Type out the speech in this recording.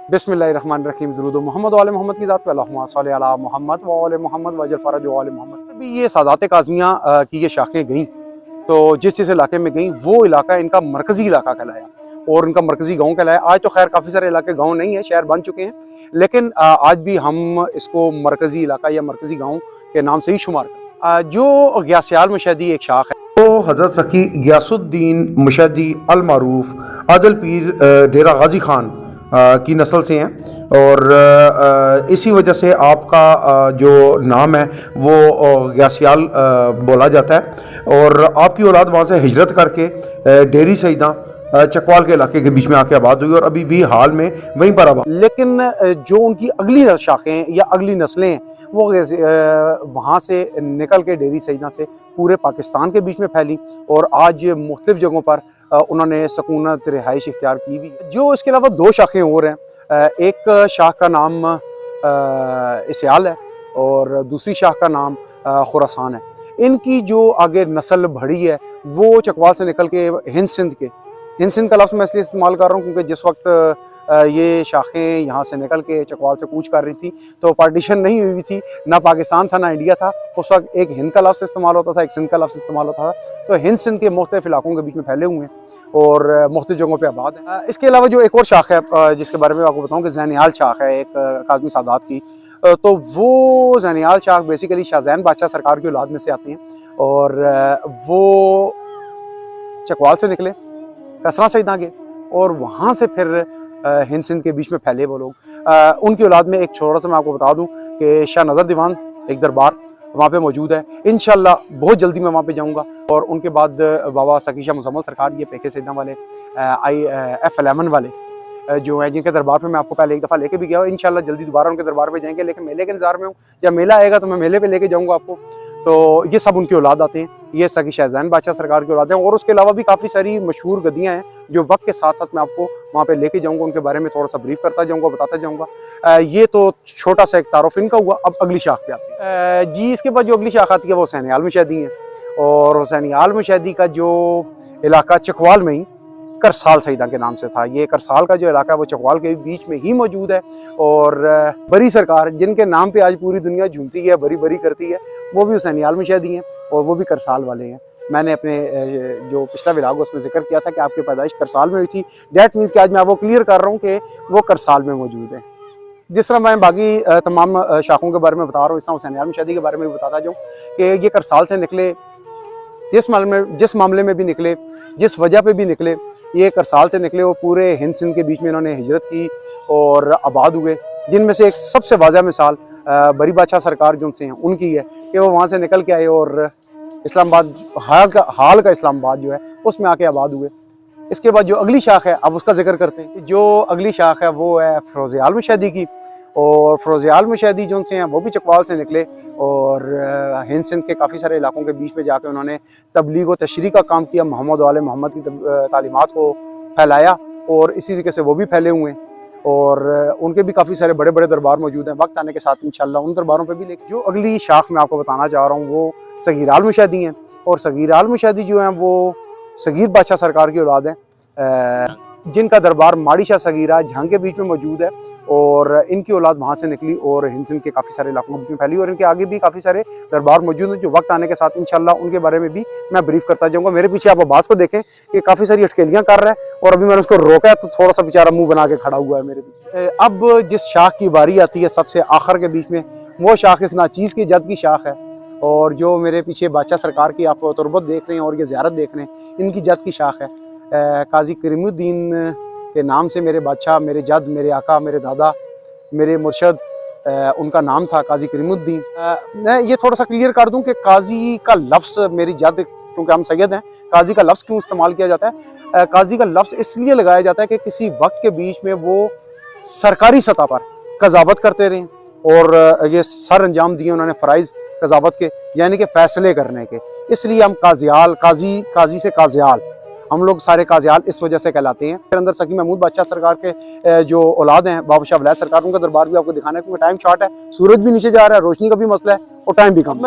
बिस्मिल्लाहिर्रहमानिर्रहीम दुरूद मोहम्मद वाले मोहम्मद की ज़ात पे अल्लाहुम्मा सल्ली अला मोहम्मद व आले मोहम्मद वजल फ़रज वाले मोहम्मद। अभी ये सादात काज़मिया की ये शाखें गईं तो जिस इलाके में गईं वो इलाका इनका मरकज़ी इलाका कहलाया और इनका मरकज़ी गाँव कहलाया। आज तो खैर काफ़ी सारे इलाके गाँव नहीं है, शहर बन चुके हैं, लेकिन आज भी हम इसको मरकज़ी इलाका या मरकज़ी गाँव के नाम से ही शुमार करें। जो गियासियाल मुशहदी एक शाख है तो हज़रत सखी गियासुद्दीन मुशहदी अल मारूफ आदिल पीर डेरा गाजी खान की नस्ल से हैं और इसी वजह से आपका जो नाम है वो गियासियाल बोला जाता है। और आपकी औलाद वहाँ से हिजरत करके डेरी सईदा चकवाल के इलाके के बीच में आके आबाद हुई और अभी भी हाल में वहीं पर आबाद। लेकिन जो उनकी अगली शाखें या अगली नस्लें हैं वो वहाँ से निकल के डेरी सईदा से पूरे पाकिस्तान के बीच में फैली और आज मुख्तलिफ जगहों पर उन्होंने सकूनत रिहाइश इख्तियार की हुई। जो इसके अलावा दो शाखें और हैं, एक शाख का नाम इस्याल है और दूसरी शाख का नाम खुरासान है। इनकी जो आगे नस्ल बढ़ी है वो चकवाल से निकल के हिंद सिंध का लफ्ज़ मैं इसलिए इस्तेमाल कर रहा हूँ क्योंकि जिस वक्त ये शाखें यहाँ से निकल के चकवाल से कूच कर रही थी तो पार्टीशन नहीं हुई थी, ना पाकिस्तान था ना इंडिया था। उस वक्त एक हिंद का लफ्ज़ इस्तेमाल होता था, एक सिंध का लफ्ज़ इस्तेमाल होता था। तो हिंद सिंध के मुख्तलिफ इलाकों के बीच में फैले हुए हैं और मुख्तलिफ जगहों पर आबाद है। इसके अलावा जो एक और शाख है जिसके बारे में आपको बताऊँ कि ज़ैनियाल शाख है एक काज़मी सादात की, तो वो ज़ैनियाल शाख बेसिकली शाहजैन बादशाह सरकार की औलाद में से आती हैं और वो चकवाल से निकले कसरा सईदा के और वहाँ से फिर हिंद सिंध के बीच में फैले वो लोग। उनकी औलाद में एक छोटा सा मैं आपको बता दूं कि शाह नज़र दीवान एक दरबार वहाँ पे मौजूद है। इंशाल्लाह बहुत जल्दी मैं वहाँ पे जाऊँगा। और उनके बाद बाबा सकी शाह मुजम्मल सरकार, ये पेके सईदा वाले IF11 वाले जो हैं जिनके दरबार पे मैं आपको पहले एक दफ़ा लेके भी गया हूँ। इंशाल्लाह जल्दी दोबारा उनके दरबार पे जाएंगे, लेकिन मेले के इंतजार में हूँ। जब मेला आएगा तो मैं मेले पे लेके जाऊँगा आपको। तो ये सब उनकी औलाद आते हैं, ये सकी शाहजहान बादशाह सरकार की औलाद हैं। और उसके अलावा भी काफ़ी सारी मशहूर गद्दियाँ हैं जो वक्त के साथ साथ मैं आपको वहाँ पे लेके जाऊँगा, उनके बारे में थोड़ा सा ब्रीफ करता जाऊँगा, बताता जाऊँगा। ये तो छोटा सा एक तारुफ इनका हुआ। अब अगली शाख पे आती है जी। इसके बाद जो अगली शाख आती है वो हुसैन आल मुशहदी है और हुसैन आल मुशहदी का जो इलाका चकवाल में ही करसाल सईदा के नाम से था। ये करसाल का जो इलाका है वो चकवाल के बीच में ही मौजूद है। और बरी सरकार जिनके नाम पे आज पूरी दुनिया झूमती है, बरी बरी करती है, वो भी हुसैन आल मुशहदी हैं और वो भी करसाल वाले हैं। मैंने अपने जो पिछला व्लॉग उसमें जिक्र किया था कि आपकी पैदाइश करसाल में हुई थी। डैट मीन्स कि आज मैं आपको क्लियर कर रहा हूँ कि वो करसाल में मौजूद है। जिस तरह मैं बाकी तमाम शाखों के बारे में बता रहा हूँ, इस तरह हुसैन आल मुशहदी के बारे में भी बताता जाऊँ कि ये करसाल से निकले, जिस मामले में भी निकले, जिस वजह पे भी निकले, ये करसाल से निकले। वो पूरे हिंद सिंध के बीच में इन्होंने हिजरत की और आबाद हुए, जिनमें से एक सबसे वाज़ह मिसाल बरी बादशाह सरकार जो से हैं उनकी है कि वो वहाँ से निकल के आए और इस्लामाबाद हाल का इस्लामाबाद जो है उसमें आके आबाद हुए। इसके बाद जो अगली शाख है अब उसका जिक्र करते हैं। जो अगली शाख है वो है फ़रोज़ आल मुशहदी की और फ़रोज़ आल मुशहदी जो से हैं वो भी चकवाल से निकले और हिंद सिंध के काफ़ी सारे इलाकों के बीच में जाकर उन्होंने तबलीग व तशरीह का काम किया, मोहम्मद वाले मोहम्मद की तालीमात को फैलाया और इसी तरीके से वो भी फैले हुए हैं। और उनके भी काफ़ी सारे बड़े बड़े दरबार मौजूद हैं। वक्त आने के साथ इंशाल्लाह उन दरबारों पे भी लेके जो अगली शाख मैं आपको बताना चाह रहा हूँ वो सगीर आल मुशहदी हैं। और सगीर आल मुशहदी जो हैं वो सगीर बादशाह सरकार की औलाद हैं जिनका दरबार माड़ी शाह सगीरा झांग के बीच में मौजूद है और इनकी औलाद वहाँ से निकली और हिंद सिंध के काफ़ी सारे इलाकों के बीच में फैली और इनके आगे भी काफ़ी सारे दरबार मौजूद हैं जो वक्त आने के साथ इंशाल्लाह उनके बारे में भी मैं ब्रीफ करता जाऊँगा। मेरे पीछे आप अब्बास को देखें कि काफ़ी सारी अटकेलियाँ कर रहा है और अभी मैंने उसको रोका है तो थोड़ा सा बेचारा मुँह बना के खड़ा हुआ है मेरे पीछे। अब जिस शाख की बारी आती है सबसे आखिर के बीच में, वो शाख इस नाचीज़ की जद की शाख है। और जो मेरे पीछे बादशाह सरकार की आप तुरबत देख रहे हैं और ये ज़ियारत देख रहे हैं, इनकी जद की शाख है। काजी करीमुद्दीन के नाम से मेरे बादशाह, मेरे जद, मेरे आका, मेरे दादा, मेरे मुर्शद, उनका नाम था काजी करीमुद्दीन। मैं ये थोड़ा सा क्लियर कर दूं कि काजी का लफ्ज़ मेरी जद, क्योंकि हम सैयद हैं, काजी का लफ्ज़ क्यों इस्तेमाल किया जाता है? काजी का लफ्ज़ इसलिए लगाया जाता है कि किसी वक्त के बीच में वो सरकारी सतह पर कज़ावत करते रहे और ये सर अंजाम दिए उन्होंने फ़राइज़ कज़ावत के, यानी कि फ़ैसले करने के। इसलिए हम काज़ियाल, काजी से काज़ियाल, हम लोग सारे काज़ियाल इस वजह से कहलाते हैं। फिर अंदर सकी महमूद बादशाह सरकार के जो औलाद हैं बादशाह वलायत सरकार, उनका दरबार भी आपको दिखाना है क्योंकि टाइम शॉर्ट है, सूरज भी नीचे जा रहा है, रोशनी का भी मसला है और टाइम भी कम है।